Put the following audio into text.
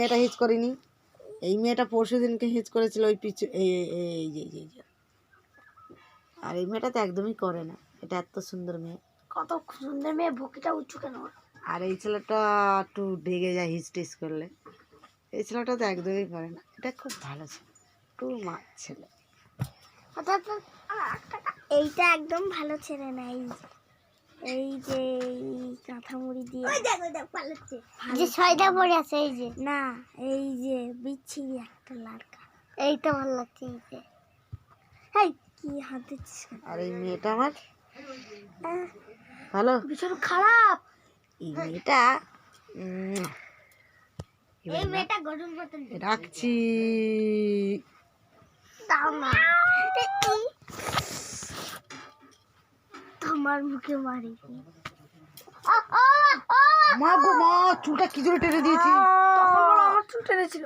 মেয়েটা হিচ করিনি, এই মেয়েটা পরশু দিনকে হিচ করেছিল ওই পিছু এই যে আর এই মেয়েটা তো একদমই করে না। এটা এত সুন্দর মেয়ে, কত সুন্দর মেয়ে, ভুকিটা উঁচু কেন? আর এই ছেলেটা একটু ঢেকে যায় হিচ টিচ করলে। এই ছেলেটা তো একদমই করে না। এটা খুব ভালো ছেলে, একটু মাছ ছেলে। এইটা একদম ভালো ছেলে না। এই যে কাঁথা মুড়ি দিয়ে যে ছয়টা পরে আছে, এই যে না, এই যে বিচ্ছিরি একটা লড়কা, এইটা ভালো লাগছে। এই যে এই কি হাত দিচ্ছিস? আর এই মেয়েটা আমার ভালো, ভীষণ খারাপ এই মেয়েটা। এই মেয়েটা গরম মতন রাখছি, দাও না, তোমার মুখে মারি। মা গো মা, চুলটা কি জোরে টেনে দিয়েছি। তখন বলো আমার চুল টেনেছিল।